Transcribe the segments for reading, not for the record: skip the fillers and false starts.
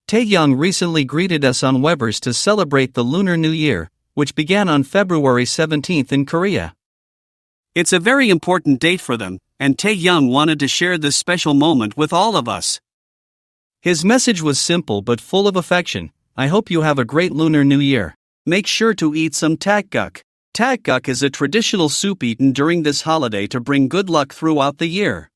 Taehyung recently greeted us on Weber's to celebrate the Lunar New Year, which began on February 17 in Korea. It's a very important date for them, and Taehyung wanted to share this special moment with all of us. His message was simple but full of affection. I hope you have a great Lunar New Year. Make sure to eat some taekook. Taekook is a traditional soup eaten during this holiday to bring good luck throughout the year.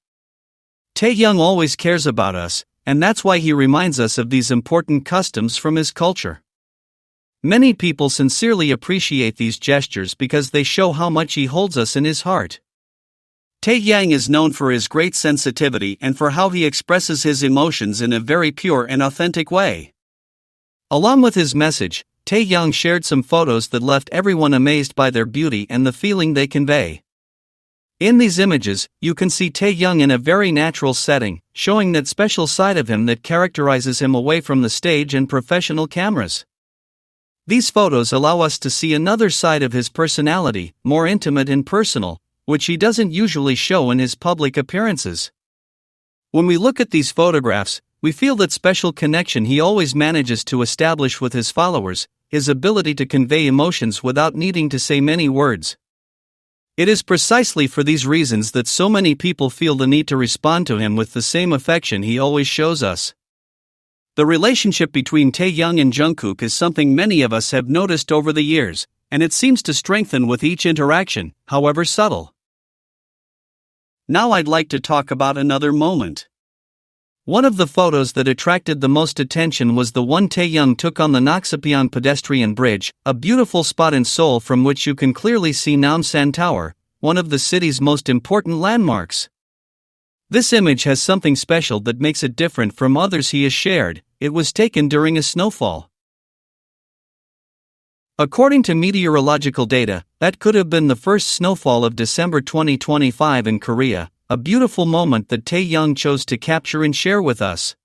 Taehyung always cares about us, and that's why he reminds us of these important customs from his culture. Many people sincerely appreciate these gestures because they show how much he holds us in his heart. Taehyung is known for his great sensitivity and for how he expresses his emotions in a very pure and authentic way. Along with his message, Taehyung shared some photos that left everyone amazed by their beauty and the feeling they convey. In these images, you can see Taehyung in a very natural setting, showing that special side of him that characterizes him away from the stage and professional cameras. These photos allow us to see another side of his personality, more intimate and personal, which he doesn't usually show in his public appearances. When we look at these photographs, we feel that special connection he always manages to establish with his followers, his ability to convey emotions without needing to say many words. It is precisely for these reasons that so many people feel the need to respond to him with the same affection he always shows us. The relationship between Taehyung and Jungkook is something many of us have noticed over the years, and it seems to strengthen with each interaction, however subtle. Now I'd like to talk about another moment. One of the photos that attracted the most attention was the one Taehyung took on the Naksapion pedestrian bridge, a beautiful spot in Seoul from which you can clearly see Namsan Tower, one of the city's most important landmarks. This image has something special that makes it different from others he has shared. It was taken during a snowfall. According to meteorological data, that could have been the first snowfall of December 2025 in Korea, a beautiful moment that Taehyung chose to capture and share with us.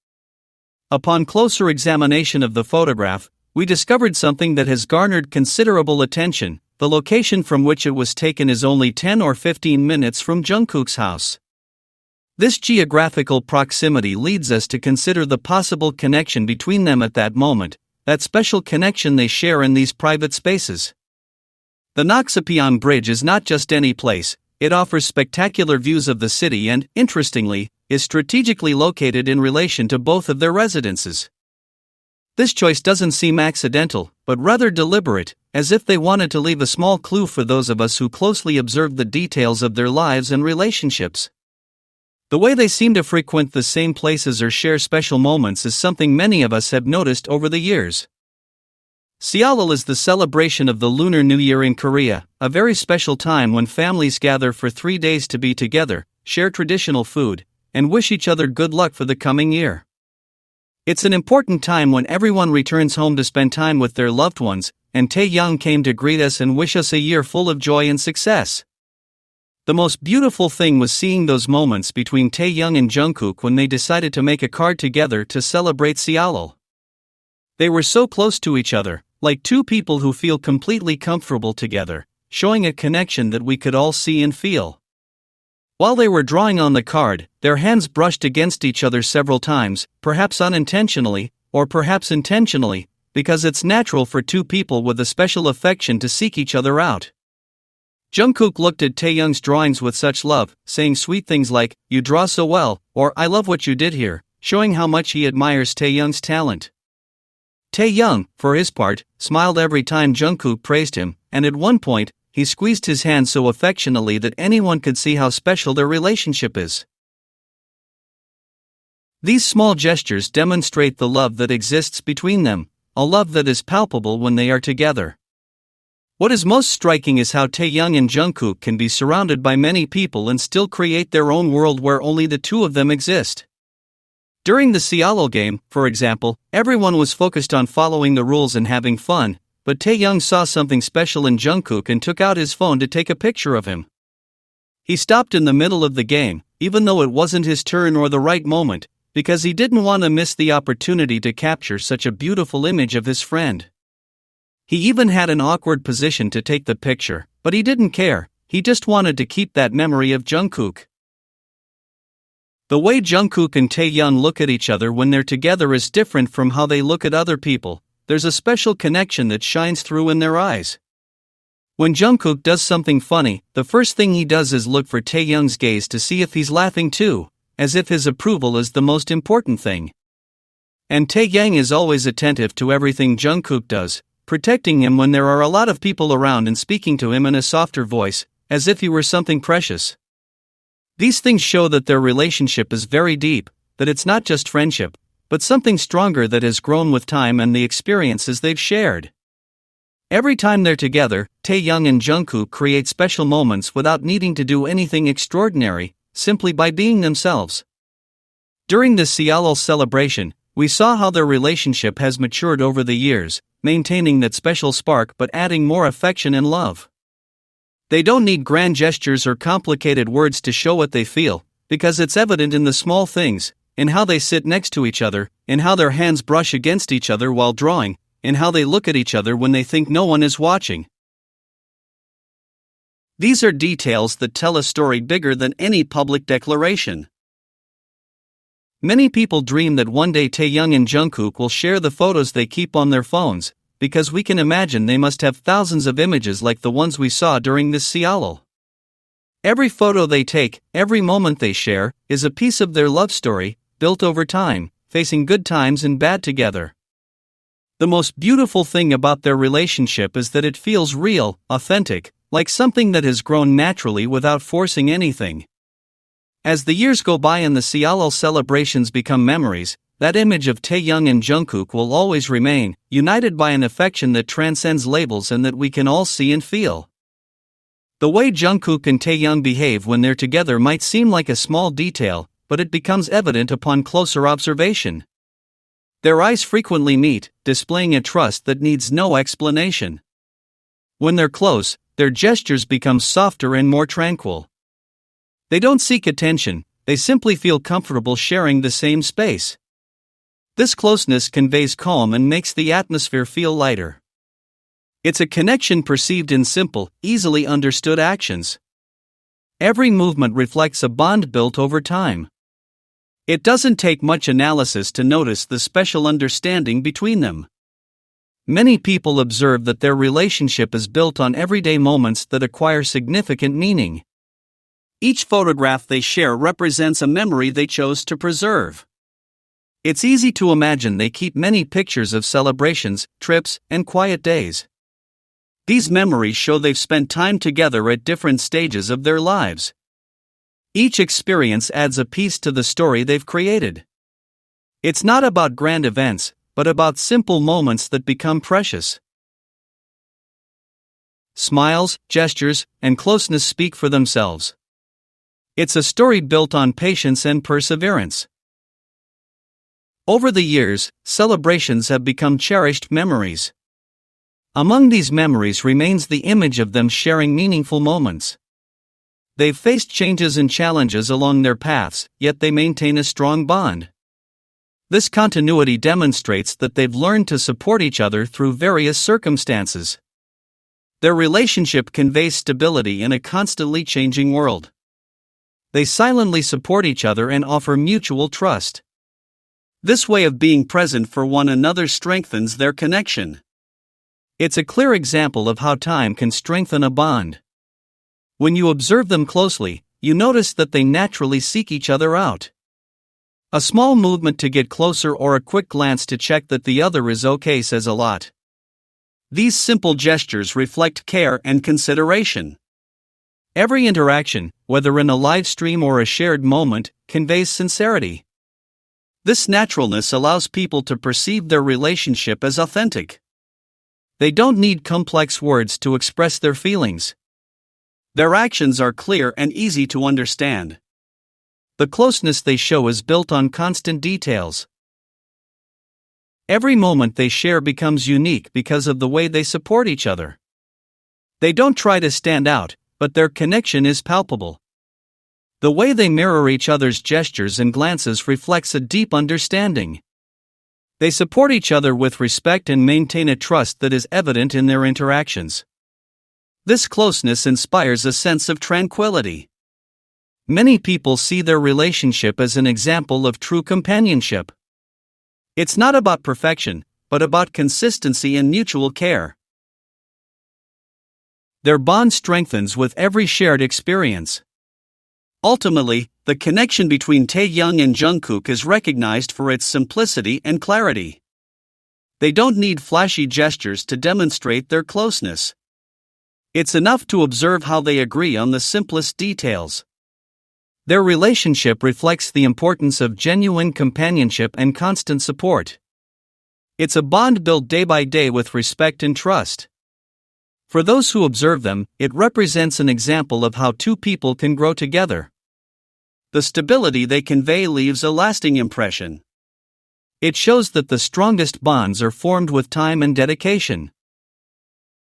Upon closer examination of the photograph, we discovered something that has garnered considerable attention. The location from which it was taken is only 10 or 15 minutes from Jungkook's house. This geographical proximity leads us to consider the possible connection between them at that moment, that special connection they share in these private spaces. The Naksapion Bridge is not just any place, it offers spectacular views of the city and, interestingly, is strategically located in relation to both of their residences. This choice doesn't seem accidental, but rather deliberate, as if they wanted to leave a small clue for those of us who closely observe the details of their lives and relationships. The way they seem to frequent the same places or share special moments is something many of us have noticed over the years. Seoul is the celebration of the Lunar New Year in Korea, a very special time when families gather for 3 days to be together, share traditional food, and wish each other good luck for the coming year. It's an important time when everyone returns home to spend time with their loved ones, and Taehyung came to greet us and wish us a year full of joy and success. The most beautiful thing was seeing those moments between Taehyung and Jungkook when they decided to make a card together to celebrate Seoul. They were so close to each other, like two people who feel completely comfortable together, showing a connection that we could all see and feel. While they were drawing on the card, their hands brushed against each other several times, perhaps unintentionally, or perhaps intentionally, because it's natural for two people with a special affection to seek each other out. Jungkook looked at Taehyung's drawings with such love, saying sweet things like, "You draw so well," or "I love what you did here," showing how much he admires Taehyung's talent. Taehyung, for his part, smiled every time Jungkook praised him, and at one point, he squeezed his hand so affectionately that anyone could see how special their relationship is. These small gestures demonstrate the love that exists between them, a love that is palpable when they are together. What is most striking is how Taehyung and Jungkook can be surrounded by many people and still create their own world where only the two of them exist. During the Seoul game, for example, everyone was focused on following the rules and having fun, but Taehyung saw something special in Jungkook and took out his phone to take a picture of him. He stopped in the middle of the game, even though it wasn't his turn or the right moment, because he didn't want to miss the opportunity to capture such a beautiful image of his friend. He even had an awkward position to take the picture, but he didn't care, he just wanted to keep that memory of Jungkook. The way Jungkook and Taehyung look at each other when they're together is different from how they look at other people. There's a special connection that shines through in their eyes. When Jungkook does something funny, the first thing he does is look for Taehyung's gaze to see if he's laughing too, as if his approval is the most important thing. And Taehyung is always attentive to everything Jungkook does, protecting him when there are a lot of people around and speaking to him in a softer voice, as if he were something precious. These things show that their relationship is very deep, that it's not just friendship, but something stronger that has grown with time and the experiences they've shared. Every time they're together, Taehyung and Jungkook create special moments without needing to do anything extraordinary, simply by being themselves. During this Seoul celebration, we saw how their relationship has matured over the years, maintaining that special spark but adding more affection and love. They don't need grand gestures or complicated words to show what they feel, because it's evident in the small things, in how they sit next to each other, in how their hands brush against each other while drawing, in how they look at each other when they think no one is watching. These are details that tell a story bigger than any public declaration. Many people dream that one day Taehyung and Jungkook will share the photos they keep on their phones, because we can imagine they must have thousands of images like the ones we saw during this Seoul. Every photo they take, every moment they share, is a piece of their love story, built over time, facing good times and bad together. The most beautiful thing about their relationship is that it feels real, authentic, like something that has grown naturally without forcing anything. As the years go by and the Seoul celebrations become memories, that image of Taehyung and Jungkook will always remain, united by an affection that transcends labels and that we can all see and feel. The way Jungkook and Taehyung behave when they're together might seem like a small detail, but it becomes evident upon closer observation. Their eyes frequently meet, displaying a trust that needs no explanation. When they're close, their gestures become softer and more tranquil. They don't seek attention, they simply feel comfortable sharing the same space. This closeness conveys calm and makes the atmosphere feel lighter. It's a connection perceived in simple, easily understood actions. Every movement reflects a bond built over time. It doesn't take much analysis to notice the special understanding between them. Many people observe that their relationship is built on everyday moments that acquire significant meaning. Each photograph they share represents a memory they chose to preserve. It's easy to imagine they keep many pictures of celebrations, trips, and quiet days. These memories show they've spent time together at different stages of their lives. Each experience adds a piece to the story they've created. It's not about grand events, but about simple moments that become precious. Smiles, gestures, and closeness speak for themselves. It's a story built on patience and perseverance. Over the years, celebrations have become cherished memories. Among these memories remains the image of them sharing meaningful moments. They've faced changes and challenges along their paths, yet they maintain a strong bond. This continuity demonstrates that they've learned to support each other through various circumstances. Their relationship conveys stability in a constantly changing world. They silently support each other and offer mutual trust. This way of being present for one another strengthens their connection. It's a clear example of how time can strengthen a bond. When you observe them closely, you notice that they naturally seek each other out. A small movement to get closer or a quick glance to check that the other is okay says a lot. These simple gestures reflect care and consideration. Every interaction, whether in a live stream or a shared moment, conveys sincerity. This naturalness allows people to perceive their relationship as authentic. They don't need complex words to express their feelings. Their actions are clear and easy to understand. The closeness they show is built on constant details. Every moment they share becomes unique because of the way they support each other. They don't try to stand out, but their connection is palpable. The way they mirror each other's gestures and glances reflects a deep understanding. They support each other with respect and maintain a trust that is evident in their interactions. This closeness inspires a sense of tranquility. Many people see their relationship as an example of true companionship. It's not about perfection, but about consistency and mutual care. Their bond strengthens with every shared experience. Ultimately, the connection between Taehyung and Jungkook is recognized for its simplicity and clarity. They don't need flashy gestures to demonstrate their closeness. It's enough to observe how they agree on the simplest details. Their relationship reflects the importance of genuine companionship and constant support. It's a bond built day by day with respect and trust. For those who observe them, it represents an example of how two people can grow together. The stability they convey leaves a lasting impression. It shows that the strongest bonds are formed with time and dedication.